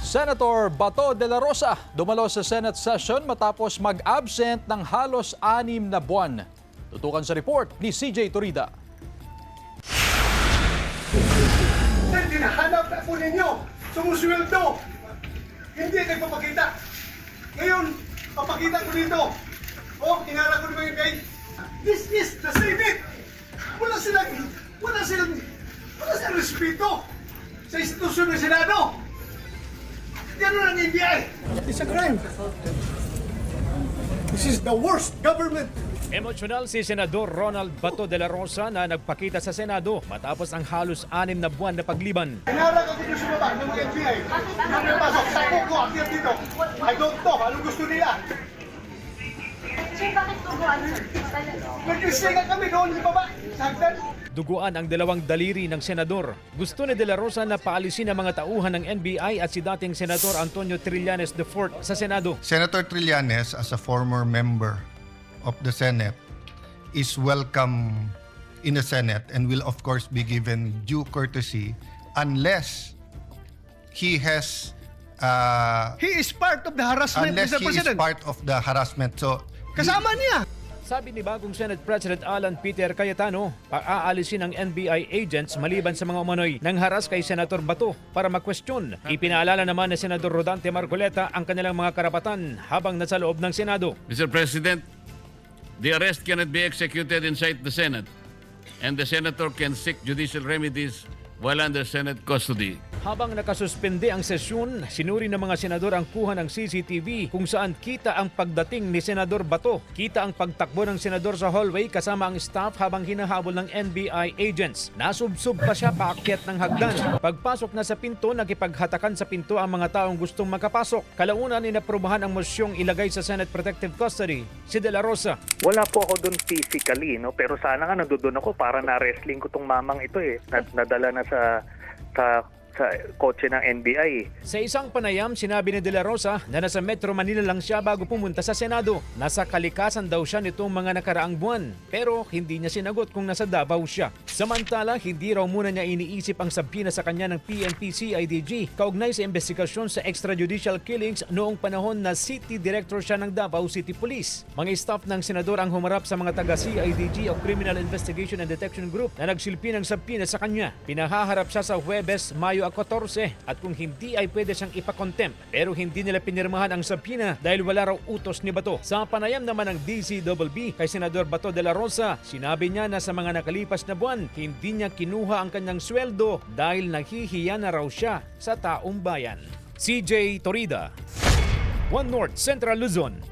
Senator Bato de la Rosa dumalo sa Senate session matapos mag-absent ng halos 6 na buwan. Tutukan sa report ni CJ Torida. Sir, hinahanap na po ninyo. Sumusweldo. Hindi nagpapakita. Ngayon, papakita ko dito. Hinarap ko ni mga guys. This is the Senate. Wala silang respeto sa institusyon ng Senado. Ganun ang NBI. It's a crime. This is the worst government. Emosyonal si Senador Ronald Bato de la Rosa na nagpakita sa Senado matapos ang halos 6 na buwan na pagliban. Hinarap ako dito sa baba ng mga NBI. Nung napasok, sakot ko akit dito. I don't know. Anong gusto nila? Sir, bakit tuguan, sir? Nag-isingan kami doon sa baba. Sa hagdan. Duguan ang dalawang daliri ng senador. Gusto ni De La Rosa na paalisin ang mga tauhan ng NBI at si dating Senator Antonio Trillanes IV sa Senado. Senator Trillanes, as a former member of the Senate, is welcome in the Senate and will of course be given due courtesy unless he has He is part of the harassment, unless Mr. he is President. part of the harassment. So Kasama niya. Sabi ni bagong Senate President Alan Peter Cayetano, paaalisin ang NBI agents maliban sa mga umano'y nang haras kay Senator Bato para makwestiyon. Ipinaalala naman ni Senador Rodante Marcoleta ang kanilang mga karapatan habang nasa loob ng Senado. Mr. President, the arrest cannot be executed inside the Senate, and the Senator can seek judicial remedies while under Senate custody. Habang nakasuspende ang sesyon, sinuri ng mga senador ang kuha ng CCTV kung saan kita ang pagdating ni Senador Bato. Kita ang pagtakbo ng senador sa hallway kasama ang staff habang hinahabol ng NBI agents. Nasubsob pa siya paakyat ng hagdan. Pagpasok na sa pinto, nakipaghatakan sa pinto ang mga taong gustong makapasok. Kalaunan inaprubahan ang mosyong ilagay sa Senate Protective Custody si De La Rosa. Wala po ako doon physically, no? Pero sana nga nandoon ako para na-wrestling ko tong mamang ito eh. Nadala na sa kotse ng NBI. Sa isang panayam, sinabi ni De La Rosa na nasa Metro Manila lang siya bago pumunta sa Senado. Nasa kalikasan daw siya nitong mga nakaraang buwan, pero hindi niya sinagot kung nasa Davao siya. Samantala, hindi raw muna niya iniisip ang sabina sa kanya ng PNP-CIDG kaugnay sa investigasyon sa extrajudicial killings noong panahon na City Director siya ng Davao City Police. Mga staff ng senador ang humarap sa mga taga-CIDG o Criminal Investigation and Detection Group na nagsilpi ng sabina sa kanya. Pinahaharap siya sa Huwebes, Mayo 14 at kung hindi ay pwede siyang ipakontempt pero hindi nila pinirmahan ang sabina dahil wala raw utos ni Bato. Sa panayam naman ng DCWB kay Senador Bato de la Rosa, sinabi niya na sa mga nakalipas na buwan, hindi niya kinuha ang kanyang sweldo dahil nahihiya na raw siya sa taong bayan. CJ Torida, One North Central Luzon.